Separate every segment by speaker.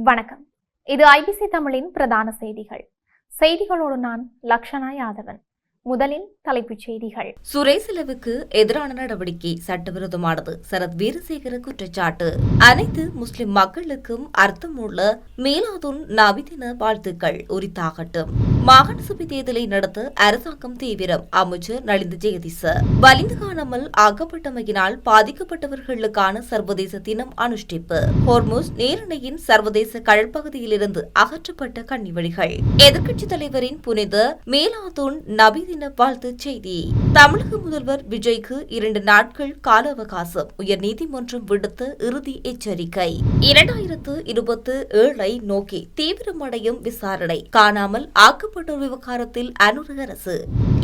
Speaker 1: வணக்கம். இது ஐபிசி தமிழின் பிரதான செய்திகள். செய்திகளோடு நான் லக்ஷனா யாதவன். முதலில் தலைப்புச் செய்திகள்.
Speaker 2: சுரேசலவுக்கு எதிரான நடவடிக்கை சட்டவிரோதமானது, சரத் வீரசேகர குற்றச்சாட்டு. அனைத்து முஸ்லிம் மக்களுக்கும் அர்த்தமுள்ள மீலாதுன் நபி தின வாழ்த்துக்கள் உரித்தாகட்டும். மாகாண சபை தேர்தலை நடத்த அரசாங்கம் தீவிரம். அமைச்சர் நலிந்த ஜெகதீச. வலிந்து காணாமல் ஆக்கப்பட்டமையினால் பாதிக்கப்பட்டவர்களுக்கான சர்வதேச தினம் அனுஷ்டிப்பு. ஹோர்முஸ் நீரிணையின் சர்வதேச கடற்பகுதியிலிருந்து அகற்றப்பட்ட கன்னிவழிகள். எதிர்க்கட்சித் தலைவரின் புனித மீலாதுன் நபி தின வாழ்த்துச் செய்தி. தமிழக முதல்வர் விஜய்க்கு 2 நாட்கள் கால அவகாசம். உயர்நீதிமன்றம் விடுத்த இறுதி எச்சரிக்கை. 2027 நோக்கி தீவிரமடையும் விசாரணை. காணாமல் ஆக்கப்பட்டோர் விவகாரத்தில் அனுர அரசு.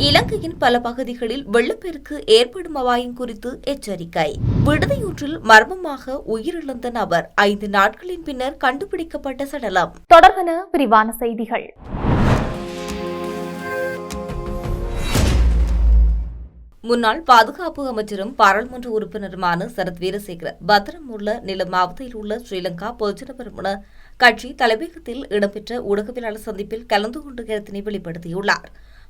Speaker 2: இலங்கையின் பல பகுதிகளில் வெள்ளப்பெருக்கு ஏற்படும் அபாயம் குறித்து எச்சரிக்கை. விடுதியொன்றில் மர்மமாக உயிரிழந்த நபர் 5 நாட்களின் பின்னர் கண்டுபிடிக்கப்பட்ட சடலம்.
Speaker 1: தொடர்பான விரிவான செய்திகள்.
Speaker 2: முன்னாள் பாதுகாப்பு அமைச்சரும் பாராளுமன்ற உறுப்பினருமான சரத் வீரசேகர பத்திரமுள்ள நில மாவட்டத்தில் உள்ள ஸ்ரீலங்கா பொதுஜன பெரமுன கட்சி தலைமையகத்தில் இடம்பெற்ற ஊடகவியலாளர் சந்திப்பில் கலந்து கொண்டு கருத்தினை வெளிப்படுத்தியுள்ளார்.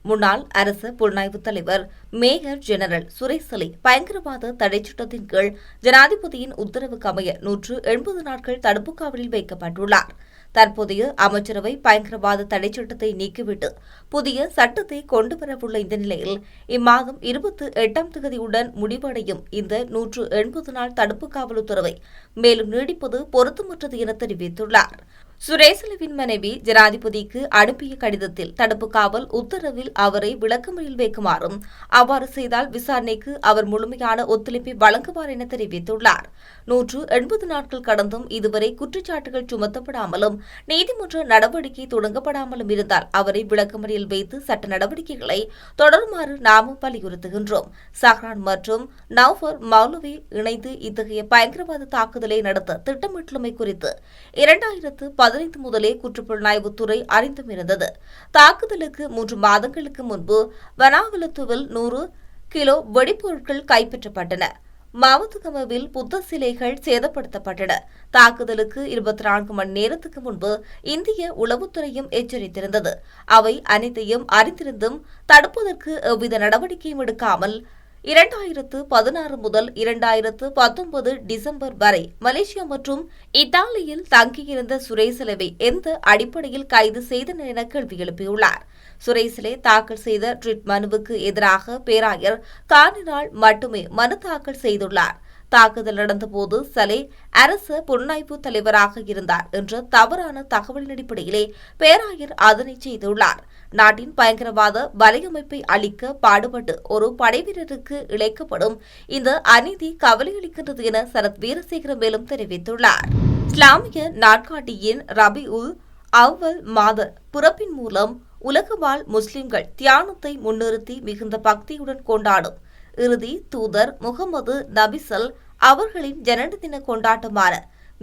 Speaker 2: முன்னாள் அரச புலனாய்வு தலைவர் மேயர் ஜெனரல் சுரேசலி பயங்கரவாத தடைச் சட்டத்தின் கீழ் ஜனாதிபதியின் உத்தரவுக்கு அமைய 180 நாட்கள் தடுப்பு காவலில் வைக்கப்பட்டுள்ளார். தற்போதைய அமைச்சரவை பயங்கரவாத தடை சட்டத்தை நீக்கிவிட்டு புதிய சட்டத்தை கொண்டுவரவுள்ள இந்த நிலையில் இம்மாதம் 28ஆம் தேதியுடன் முடிவடையும் இந்த 180 நாள் தடுப்பு காவல் உத்தரவை மேலும் நீடிப்பது பொருத்தமற்றது என தெரிவித்துள்ளார். சுரேசலவின் மனைவி ஜனாதிபதிக்கு அனுப்பிய கடிதத்தில் தடுப்பு காவல் உத்தரவில் அவரை விளக்கமறியல் வைக்குமாறும், அவ்வாறு செய்தால் விசாரணைக்கு அவர் முழுமையான ஒத்துழைப்பை வழங்குவார் என தெரிவித்துள்ளார். 180 நாட்கள் கடந்தும் இதுவரை குற்றச்சாட்டுகள் சுமத்தப்படாமலும் நீதிமன்ற நடவடிக்கை தொடங்கப்படாமலும் இருந்தால் அவரை விளக்கமறியல் வைத்து சட்ட நடவடிக்கைகளை தொடருமாறு நாமும் வலியுறுத்துகின்றோம். சஹ்ரான் மற்றும் நவ்ஃபர் மௌலவி இணைந்து இத்தகைய பயங்கரவாத தாக்குதலை நடத்த திட்டமிட்டுள்ளமை குறித்து 2015 முதலே குற்றப்புலனாய்வுத்துறை அறிந்தும் இருந்தது. தாக்குதலுக்கு 3 மாதங்களுக்கு முன்பு வனாவலத்துவில் 100 கிலோ வெடிப்பொருட்கள் கைப்பற்றப்பட்டன. மாவத்துகமவில் புத்த சிலைகள் சேதப்படுத்தப்பட்டன. தாக்குதலுக்கு 24 மணி நேரத்துக்கு முன்பு இந்திய உளவுத்துறையும் எச்சரித்திருந்தது. அவை அனைத்தையும் அறிந்திருந்தும் தடுப்பதற்கு எவ்வித நடவடிக்கையும் எடுக்காமல் 2016 முதல் 2019 டிசம்பர் வரை மலேசியா மற்றும் இத்தாலியில் தங்கியிருந்த சுரேசலவை எந்த அடிப்படையில் கைது செய்தனர் என கேள்வி எழுப்பியுள்ளார். சுரேசலே தாக்கல் செய்த ரிட் மனுவுக்கு எதிராக பேராயர் கார்டினால் மட்டுமே மனு தாக்கல் செய்துள்ளார். தாக்குதல் நடந்தபோது சலே அரச புலனாய்வு தலைவராக இருந்தார் என்ற தவறான தகவலின் அடிப்படையிலே பேராயர் அதனை செய்துள்ளார். நாட்டின் பயங்கரவாத வலையமைப்பை அளிக்க பாடுபட்டு ஒரு படைவீரருக்கு இழைக்கப்படும் இந்த அநீதி கவலையளிக்கின்றது என சரத் வீரசேகர மேலும் தெரிவித்துள்ளார். இஸ்லாமிய நாட்காட்டியின் ரபி உல் அவ்வல் மாத பிறப்பின் மூலம் உலக வாழ் முஸ்லிம்கள் தியானத்தை முன்னிறுத்தி மிகுந்த பக்தியுடன் கொண்டாடும் இறுதி தூதர் முகமது நபிசல் அவர்களின் ஜனன தின கொண்டாட்டமான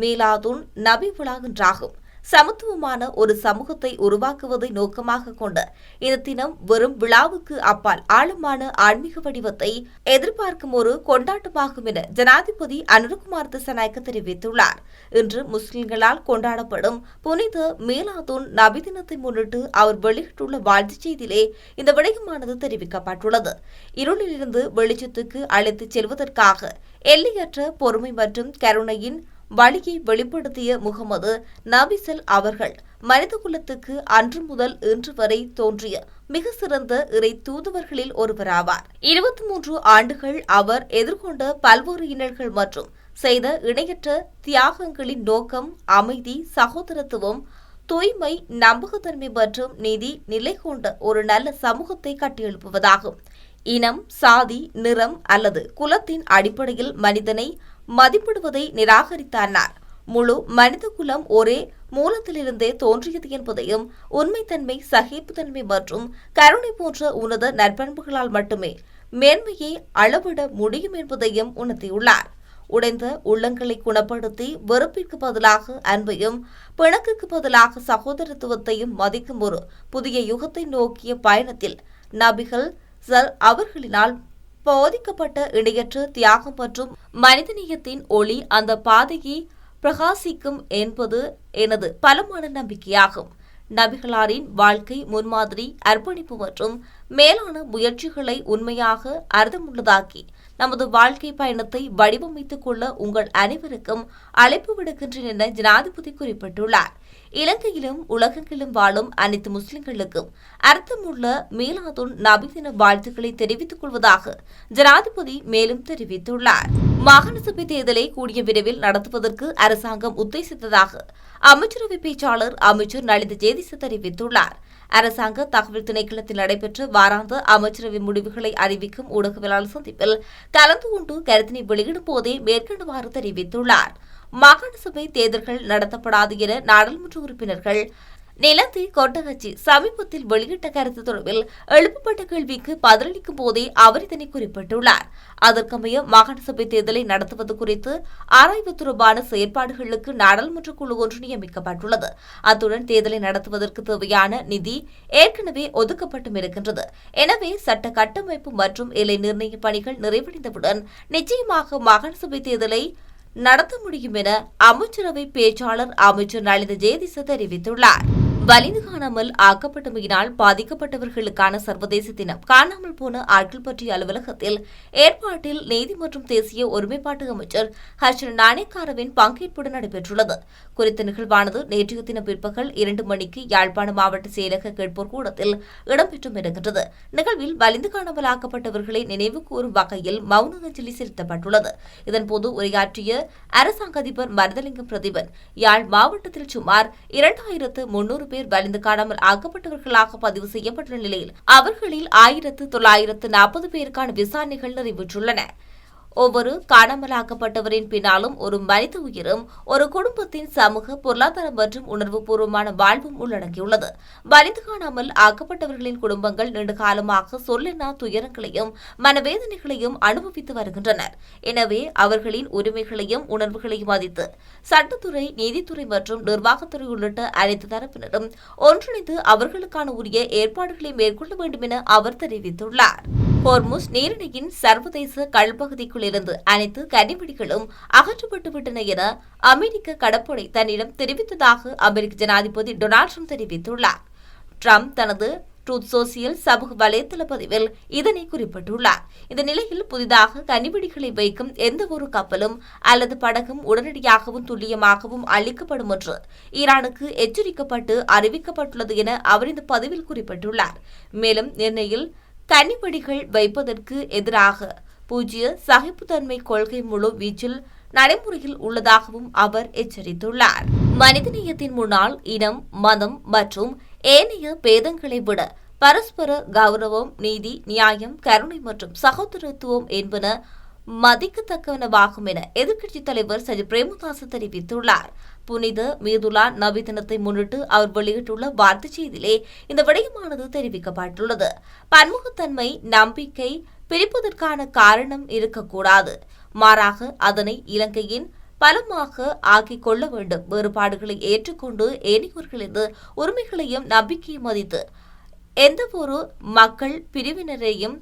Speaker 2: மீலாதுன் நபி விழா என்றாகும். சமத்துவமான ஒரு சமூகத்தை உருவாக்குவதை நோக்கமாக கொண்ட இந்த தினம் வெறும் விழாவுக்கு அப்பால் ஆழமான ஆன்மீக வடிவத்தை எதிர்பார்க்கும் ஒரு கொண்டாட்டமாகும் என ஜனாதிபதி அனுரகுமார் திசாநாயக்க தெரிவித்துள்ளார். இன்று முஸ்லிம்களால் கொண்டாடப்படும் புனித மீலாதுன் நபி தினத்தை முன்னிட்டு அவர் வெளியிட்டுள்ள வாழ்த்துச் செய்தியிலே இந்த விடயமானது தெரிவிக்கப்பட்டுள்ளது. இருளிலிருந்து வெளிச்சத்துக்கு அழைத்துச் செல்வதற்காக எல்லையற்ற பொறுமை மற்றும் கருணையின் வழியை வெளிப்படுத்திய முகமது நபிசல் அவர்கள் மனித குலத்துக்கு அன்று முதல் இன்று வரை தோன்றிய மிக சிறந்த இறை தூதுவர்களில் ஒருவராவார். 23 ஆண்டுகள் அவர் எதிர்கொண்ட பல்வேறு இன்னல்கள் மற்றும் செய்த இணையற்ற தியாகங்களின் நோக்கம் அமைதி, சகோதரத்துவம், தூய்மை, நம்பகத்தன்மை மற்றும் நீதி நிலை கொண்ட ஒரு நல்ல சமூகத்தை கட்டியெழுப்புவதாகும். இனம், சாதி, நிறம் அல்லது குலத்தின் அடிப்படையில் மனிதனை மதிப்பிடுவதை நிராகரித்தார். முழு மனித குலம் ஒரே மூலத்திலிருந்தே தோன்றியது என்பதையும் உண்மைத்தன்மை, சகிப்புத்தன்மை மற்றும் கருணை போன்ற உன்னத நற்பண்புகளால் மட்டுமே மேன்மையை அளவிட முடியும் என்பதையும் உணர்த்தியுள்ளார். உடைந்த உள்ளங்களை குணப்படுத்தி வெறுப்பிற்கு பதிலாக அன்பையும் பிணக்குக்கு பதிலாக சகோதரத்துவத்தையும் மதிக்கும் ஒரு புதிய யுகத்தை நோக்கிய பயணத்தில் நபிகள் அவர்களினால் போதிக்கப்பட்ட இணையற்ற தியாகம் மற்றும் மனிதநேயத்தின் ஒளி அந்த பாதையை பிரகாசிக்கும் என்பது எனது பலமான நம்பிக்கையாகும். நபிகளாரின் வாழ்க்கை முன்மாதிரி, அர்ப்பணிப்பு மற்றும் மேலான முயற்சிகளை உண்மையாக அர்த்தமுள்ளதாக்கி நமது வாழ்க்கை பயணத்தை வடிவமைத்துக் கொள்ள உங்கள் அனைவருக்கும் அழைப்பு விடுக்கின்றேன் என ஜனாதிபதி குறிப்பிட்டுள்ளார். இலங்கையிலும் உலகெங்கிலும் வாழும் அனைத்து முஸ்லிம்களுக்கும் அர்த்தமுள்ள மீலாதுன் நபி தின வாழ்த்துக்களை தெரிவித்துக் கொள்வதாக ஜனாதிபதி மேலும் தெரிவித்துள்ளார். மாகாண சபை தேர்தலை கூடிய விரைவில் நடத்துவதற்கு அரசாங்கம் உத்தேசித்ததாக அமைச்சரவை பேச்சாளர் அமைச்சர் நலிந்த ஜேதிச தெரிவித்துள்ளார். அரசாங்க தகவல் திணைக்களத்தில் நடைபெற்ற வாராந்த அமைச்சரவை முடிவுகளை அறிவிக்கும் ஊடகவியலாளர் சந்திப்பில் கலந்து கொண்டு கருத்தினை வெளியிடும் போதே மேற்கண்டவாறு தெரிவித்துள்ளார். மாகாண சபை தேர்தல்கள் நடத்தப்படாது என நாடாளுமன்ற உறுப்பினர்கள் நிலந்தி கொட்டகச்சி சமீபத்தில் வெளியிட்ட கருத்து தொடர்பில் எழுப்பப்பட்ட கேள்விக்கு பதிலளிக்கும் போதே அவர் இதனை குறிப்பிட்டுள்ளார். அதற்கமைய மாகாண சபை தேர்தலை நடத்துவது குறித்து ஆராய்வு தொடர்பான செயற்பாடுகளுக்கு நாடாளுமன்ற குழு ஒன்று நியமிக்கப்பட்டுள்ளது. அத்துடன் தேர்தலை நடத்துவதற்கு தேவையான நிதி ஏற்கனவே ஒதுக்கப்பட்டும் இருக்கின்றது. எனவே சட்ட கட்டமைப்பு மற்றும் எல்லை நிர்ணய பணிகள் நிறைவடைந்தவுடன் நிச்சயமாக மாகாண சபை தேர்தலை நடத்த முடியும் என அமைச்சரவை பேச்சாளர் அமைச்சர் நலிந்த ஜேதிச தெரிவித்துள்ளார். வலிந்து காணாமல் ஆக்கப்பட்டமையினால் பாதிக்கப்பட்டவர்களுக்கான சர்வதேச தினம் காணாமல் போன ஆட்கள் பற்றிய அலுவலகத்தில் ஏற்பாட்டில் நீதி மற்றும் தேசிய ஒருமைப்பாட்டு அமைச்சர் ஹர்ஷன் நாணயக்காரவின் பங்கேற்புடன் நடைபெற்றுள்ளது. குறித்த நிகழ்வானது நேற்றைய தினம் பிற்பகல் 2 மணிக்கு யாழ்ப்பாண மாவட்ட செயலக கேட்போர் கூடத்தில் இடம்பெற்றும் இருக்கின்றது. நிகழ்வில் வலிந்து காணாமல் ஆக்கப்பட்டவர்களை நினைவு கூறும் வகையில் மௌன அஞ்சலி செலுத்தப்பட்டுள்ளது. இதன்போது உரையாற்றிய அரசாங்க அதிபர் மருதலிங்கம் பிரதீபன் யாழ் மாவட்டத்தில் சுமார் 2300 பேர் வலிந்து காணாமல் ஆக்கப்பட்டவர்களாக பதிவு செய்யப்பட்டுள்ள நிலையில் அவர்களில் 1940 பேருக்கான விசாரணைகள் நிறைவேற்றுள்ளன. ஒவ்வொரு காணாமலாக்கப்பட்டவரின் பின்னாலும் ஒரு மனித உயிரும் ஒரு குடும்பத்தின் சமூக, பொருளாதார மற்றும் உணர்வுபூர்வமான வாழ்வும் உள்ளடங்கியுள்ளது. வலிந்து காணாமல் ஆக்கப்பட்டவர்களின் குடும்பங்கள் நீண்ட காலமாக சொல்லெண்ணா துயரங்களையும் மனவேதனைகளையும் அனுபவித்து வருகின்றனர். எனவே அவர்களின் உரிமைகளையும் உணர்வுகளையும் மதித்து சட்டத்துறை, நீதித்துறை மற்றும் நிர்வாகத்துறை உள்ளிட்ட அனைத்து தரப்பினரும் ஒன்றிணைந்து அவர்களுக்கான உரிய ஏற்பாடுகளை மேற்கொள்ள வேண்டும் என அவர் தெரிவித்துள்ளார். ஹோர்முஸ் நீரிணையின் சர்வதேச கடற்பகுதிக்குள் இருந்து அனைத்து கனிவெடிகளும் அகற்றப்பட்டுவிட்டன என அமெரிக்க கடற்படை தன்னிடம் தெரிவித்ததாக அமெரிக்க ஜனாதிபதி டொனால்ட் ட்ரம்ப் தெரிவித்துள்ளார். ட்ரம்ப் தனது ட்ரூத் சோசியல் சமூக வலைதள பதிவில் இதனை குறிப்பிட்டுள்ளார். இந்த நிலையில் புதிதாக கனிவெடிகளை வைக்கும் எந்த ஒரு கப்பலும் அல்லது படகும் உடனடியாகவும் துல்லியமாகவும் அளிக்கப்படும் என்று ஈரானுக்கு எச்சரிக்கப்பட்டு அறிவிக்கப்பட்டுள்ளது என அவர் இந்த பதிவில் குறிப்பிட்டுள்ளார். மேலும் நிர்ணயில் கனிவெடிகள் வைப்பதற்கு எதிராக பூஜ்ய சகிப்புத்தன்மை கொள்கை முழு வீச்சில் நடைமுறையில் உள்ளதாகவும் அவர் எச்சரித்துள்ளார். மனிதநேயத்தின் முன்னால் இனம், மதம் மற்றும் ஏனைய பேதங்களை விட பரஸ்பர கௌரவம், நீதி, நியாயம், கருணை மற்றும் சகோதரத்துவம் என்பன மதிக்கத்தக்கனவாகும் என எதிர்க்கட்சித் தலைவர் சஜித் பிரேமதாச தெரிவித்துள்ளார். புனித மீதுலா நபி தினத்தை முன்னிட்டு அவர் வெளியிட்டுள்ள வாழ்த்துச் செய்தியிலே இந்த விடயமானது தெரிவிக்கப்பட்டுள்ளது. பன்முகத்தன்மை நம்பிக்கை பிரிப்பதற்கான காரணம் இருக்கக்கூடாது. மாறாக அதனை இலங்கையின் பலமாக ஆக்கிக் கொள்ள வேண்டும். வேறுபாடுகளை ஏற்றுக்கொண்டு ஏனையோர்களது உரிமைகளையும் நம்பிக்கையும் மதித்து எந்தவொரு மக்கள் பிரிவினரையும்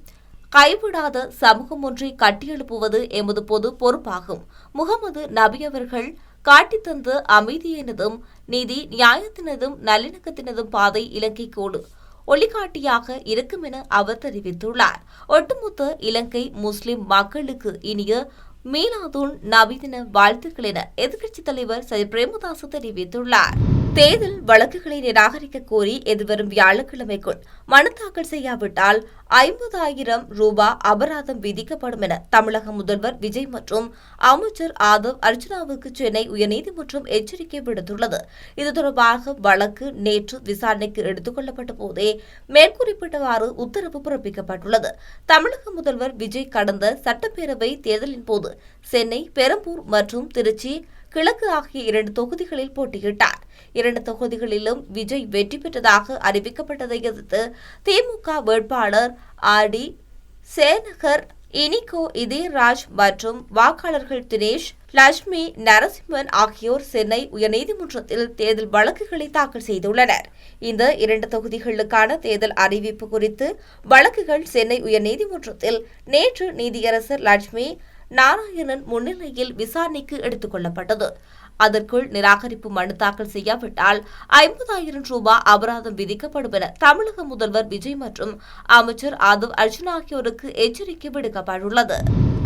Speaker 2: கைவிடாத சமூகம் ஒன்றை கட்டியெழுப்புவது எமது பொது பொறுப்பாகும். முகமது நபி அவர்கள் காட்டித்தந்த அமைதியினதும் நீதி நியாயத்தினதும் நல்லிணக்கத்தினதும் பாதை இலங்கைக்கோடு ஒளிகாட்டியாக இருக்கும் என அவர் தெரிவித்துள்ளார். ஒட்டுமொத்த இலங்கை முஸ்லிம் மக்களுக்கு இனிய மீலாதுன் நபி தின வாழ்த்துக்கள் என எதிர்க்கட்சித் தலைவர் சஜித் பிரேமதாச தெரிவித்துள்ளார். தேர்தல் வழக்குகளை நிராகரிக்க கோரி எதிர்வரும் வியாழக்கிழமைக்குள் மனு தாக்கல் செய்யாவிட்டால் 50,000 ரூபாய் அபராதம் விதிக்கப்படும் என தமிழக முதல்வர் விஜய் மற்றும் அமைச்சர் ஆதவ் அர்ஜுனாவுக்கு சென்னை உயர்நீதிமன்றம் எச்சரிக்கை விடுத்துள்ளது. இது தொடர்பாக வழக்கு நேற்று விசாரணைக்கு எடுத்துக் கொள்ளப்பட்ட போதே மேற்குறிப்பிட்டவாறு உத்தரவு பிறப்பிக்கப்பட்டுள்ளது. தமிழக முதல்வர் விஜய் கடந்த சட்டப்பேரவை தேர்தலின் போது சென்னை, பெரம்பூர் மற்றும் திருச்சி கிழக்கு ஆகிய 2 தொகுதிகளில் போட்டியிட்டார். 2 தொகுதிகளிலும் விஜய் வெற்றி பெற்றதாக அறிவிக்கப்பட்டதை எதிர்த்து திமுக வேட்பாளர் ஆர்.டி. சேனகர், இனிகோ இதயராஜ் மற்றும் வாக்காளர்கள் தினேஷ், லட்சுமி நரசிம்மன் ஆகியோர் சென்னை உயர்நீதிமன்றத்தில் தேர்தல் வழக்குகளை தாக்கல் செய்துள்ளனர். இந்த 2 தொகுதிகளுக்கான தேர்தல் அறிவிப்பு குறித்து வழக்குகள் சென்னை உயர்நீதிமன்றத்தில் நேற்று நீதியரசர் லட்சுமி நாராயணன் முன்னிலையில் விசாரணைக்கு எடுத்துக் கொள்ளப்பட்டது. அதற்குள் நிராகரிப்பு மனு தாக்கல் செய்யாவிட்டால் 50,000 ரூபாய் அபராதம் விதிக்கப்படும் என தமிழக முதல்வர் விஜய் மற்றும் அமைச்சர் ஆதவ் அர்ஜுனா ஆகியோருக்கு எச்சரிக்கை விடுக்கப்பட்டுள்ளது.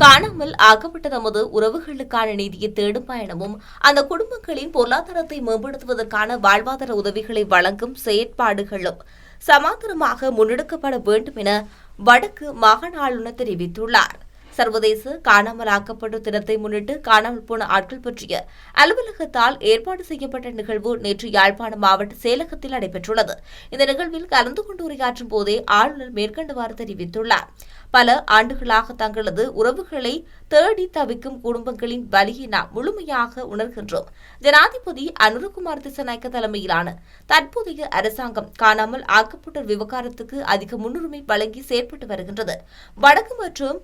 Speaker 2: காணாமல் ஆக்கப்பட்ட தமது உறவுகளுக்கான நீதியை தேடும் பயணமும் அந்த குடும்பங்களின் பொருளாதாரத்தை மேம்படுத்துவதற்கான வாழ்வாதார உதவிகளை வழங்கும் செயற்பாடுகளும் சமாந்தரமாக முன்னெடுக்கப்பட வேண்டும் என வடக்கு மாகாண ஆளுநர் தெரிவித்துள்ளார். சர்வதேச காணாமலாக்கப்பட்ட தினத்தை முன்னிட்டு காணாமல் போன ஆட்கள் பற்றிய அலுவலகத்தால் ஏற்பாடு செய்யப்பட்ட நிகழ்வு நேற்று யாழ்ப்பாணம் மாவட்ட செயலகத்தில் நடைபெற்றுள்ளது. இந்த நிகழ்வில் கலந்து கொண்டு உரையாற்றும் போதே ஆளுநர் மேற்கண்டவாறு தெரிவித்துள்ளார். பல ஆண்டுகளாக தங்களது உறவுகளை தேடி தவிக்கும் குடும்பங்களின் வலியை நாம் முழுமையாக உணர்கின்றோம். ஜனாதிபதி அனுரகுமார் திசாநாயக்க தலைமையிலான தற்போதைய அரசாங்கம் காணாமல் ஆக்கப்பட்டோர் விவகாரத்துக்கு அதிக முன்னுரிமை வழங்கி செயற்பட்டு வருகின்றது. வடக்கு மற்றும்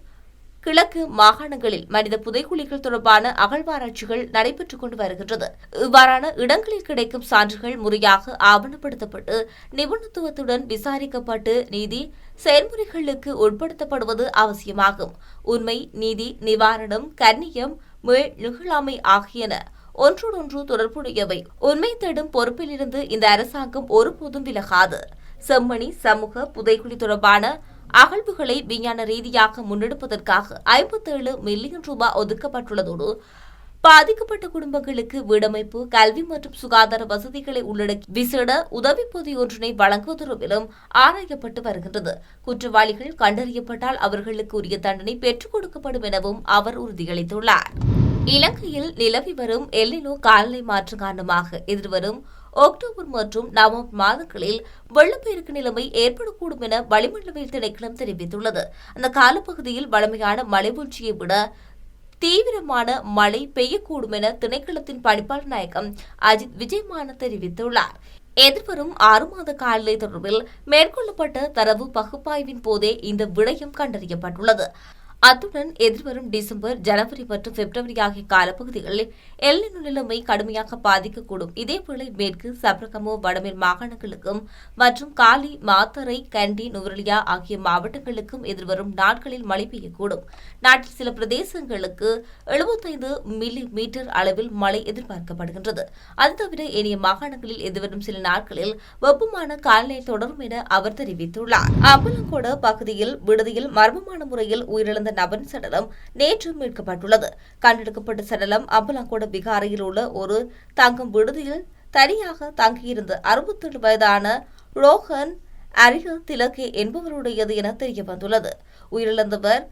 Speaker 2: கிழக்கு மாகாணங்களில் மனித புதைகுழிகள் தொடர்பான அகழ்வாராய்ச்சிகள் நடைபெற்றுக் கொண்டு வருகின்றது. இவ்வாறான இடங்களில் கிடைக்கும் சான்றுகள் முறையாக ஆவணப்படுத்தப்பட்டு நிபுணத்துவத்துடன் விசாரிக்கப்பட்டு நீதி செயல்முறைகளுக்கு உட்படுத்தப்படுவது அவசியமாகும். உண்மை, நீதி, நிவாரணம், கண்ணியம், மீள் நிகழாமை ஆகியன ஒன்றோடொன்று தொடர்புடையவை. உண்மை தேடும் பொறுப்பிலிருந்து இந்த அரசாங்கம் ஒருபோதும் விலகாது. செம்மணி சமூக புதைகுழி தொடர்பான அகழ்வுகளை விஞ்ஞான ரீதியாக முன்னெடுப்பதற்காக 57 மில்லியன் ரூபாய் ஒதுக்கப்பட்டுள்ளதோடு பாதிக்கப்பட்ட குடும்பங்களுக்கு வீடமைப்பு, கல்வி மற்றும் சுகாதார வசதிகளை உள்ளடக்கி விசேட உதவி பொதி ஒன்றினை வழங்குவது தொடர்பிலும் ஆராயப்பட்டு வருகின்றது. குற்றவாளிகள் கண்டறியப்பட்டால் அவர்களுக்கு உரிய தண்டனை பெற்றுக் கொடுக்கப்படும் எனவும் அவர் உறுதியளித்துள்ளார். இலங்கையில் நிலவி வரும் எல்னினோ காலநிலை மாற்றம் காரணமாக எதிர்வரும் அக்டோபர் மற்றும் நவம்பர் மாதங்களில் வெள்ளப்பெருக்கு நிலைமை ஏற்படக்கூடும் என வளிமண்டலவியல் திணைக்களம் தெரிவித்துள்ளது. அந்த காலப்பகுதியில் வழமையான மழைவீழ்ச்சியை விட தீவிரமான மழை பெய்யக்கூடும் என திணைக்களத்தின் பணிப்பாளர் நாயகம் அஜித் விஜயமான தெரிவித்துள்ளார். எதிர்வரும் 6 மாத காலநிலை தொடர்பில் மேற்கொள்ளப்பட்ட தரவு பகுப்பாய்வின் போதே இந்த விடயம் கண்டறியப்பட்டுள்ளது. அத்துடன் எதிர்வரும் டிசம்பர், ஜனவரி மற்றும் பிப்ரவரி ஆகிய காலப்பகுதிகளில் எல்னினோ நிலைமை கடுமையாக பாதிக்கக்கூடும். இதேவேளை மேற்கு சப்ரகமோ வடமேல் மாகாணங்களுக்கும் மற்றும் காலி, மாத்தறை, கண்டி, நுவரெலியா ஆகிய மாவட்டங்களுக்கும் எதிர்வரும் நாட்களில் மழை பெய்யக்கூடும். நாட்டில் சில பிரதேசங்களுக்கு 75 மில்லி மீட்டர் அளவில் மழை எதிர்பார்க்கப்படுகின்றது. அது தவிர ஏனைய மாகாணங்களில் எதிர்வரும் சில நாட்களில் வெப்பமான காலநிலை தொடரும் என அவர் தெரிவித்துள்ளார். அம்பலங்கோட பகுதியில் விடுதியில் மர்மமான முறையில் உயிரிழந்த நபரின் சடலம் நேற்று மீட்கப்பட்டுள்ளது. கண்டெடுக்கப்பட்ட சடலம் அம்பலங்கோட விகாரையில் உள்ள ஒரு தங்கும் விடுதியில் தனியாக தங்கியிருந்த 67 வயதான ரோஹன் அரிய திலகே என்பவருடையது என தெரியவந்துள்ளது. உயிரிழந்தவர்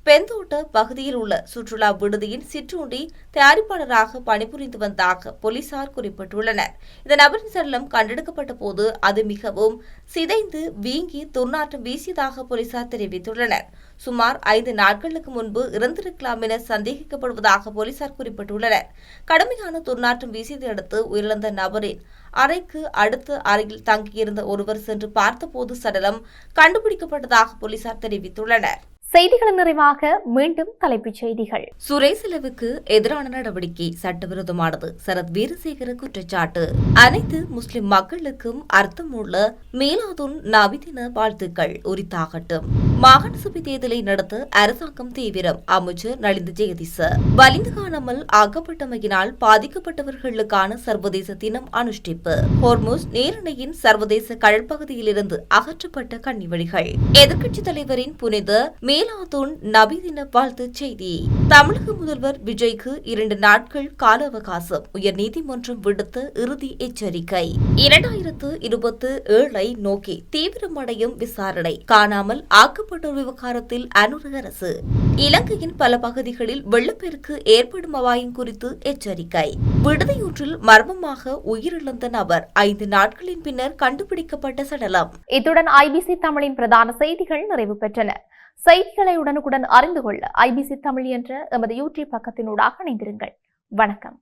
Speaker 2: பெந்தோட்ட பகுதியில் உள்ள சுற்றுலா விடுதியின் சிற்றுண்டி தயாரிப்பாளராக பணிபுரிந்து வந்ததாக போலீசார் குறிப்பிட்டுள்ளனர். இந்த நபரின் சடலம் கண்டெடுக்கப்பட்ட போது அது மிகவும் சிதைந்து வீங்கி துர்நாற்றம் வீசியதாக போலீசார் தெரிவித்துள்ளனர். சுமார் 5 நாட்களுக்கு முன்பு இறந்திருக்கலாம் என சந்தேகிக்கப்படுவதாக போலீசார் குறிப்பிட்டுள்ளனர். கடுமையான துர்நாற்றம் வீசியதை அடுத்து உயிரிழந்த நபரின் அறைக்கு அடுத்த அறையில் தங்கியிருந்த ஒருவர் சென்று பார்த்தபோது சடலம் கண்டுபிடிக்கப்பட்டதாக போலீசார் தெரிவித்துள்ளனர்.
Speaker 1: செய்திகளின் நிறைவாக மீண்டும் தலைப்புச் செய்திகள்.
Speaker 2: சுரேசலவுக்கு எதிரான நடவடிக்கை சட்டவிரோதமானது, சரத் வீரசேகர குற்றச்சாட்டு. அனைத்து முஸ்லிம் மக்களுக்கும் அர்த்தமுள்ள மீலாதுன் நபி தின வாழ்த்துக்கள் உரித்தாகட்டும். மாகாண சபை தேர்தலை நடத்த அரசாங்கம் தீவிரம். அமைச்சர் நலிந்த ஜெகதீச. வலிந்து காணாமல் ஆக்கப்பட்டமையினால் பாதிக்கப்பட்டவர்களுக்கான சர்வதேச தினம் அனுஷ்டிப்பு. ஹோர்முஸ் நீரிணையின் சர்வதேச கடற்பகுதியிலிருந்து அகற்றப்பட்ட கன்னிவழிகள். எதிர்க்கட்சித் தலைவரின் புனித மீலாதுன் நபி தின வாழ்த்துச் செய்தி. தமிழக முதல்வர் விஜய்க்கு 2 நாட்கள் கால அவகாசம். உயர்நீதிமன்றம் விடுத்த இறுதி எச்சரிக்கை. 2027 நோக்கி தீவிரமடையும் விசாரணை. காணாமல் ஆக்கப்பட்டோர் விவகாரத்தில் அனுர அரசு. இலங்கையின் பல பகுதிகளில் வெள்ளப்பெருக்கு ஏற்படும் அபாயம் குறித்து எச்சரிக்கை. விடுதியொன்றில் மர்மமாக உயிரிழந்த நபர் 5 நாட்களின் பின்னர் கண்டுபிடிக்கப்பட்ட சடலம்.
Speaker 1: இத்துடன் ஐபிசி தமிழின் பிரதான செய்திகள் நிறைவு பெற்றன. செய்திகளை உடனுக்குடன் அறிந்து கொள்ள ஐபிசி தமிழ் என்ற எமது யூடியூப் பக்கத்தினூடாக இணைந்திருங்கள். வணக்கம்.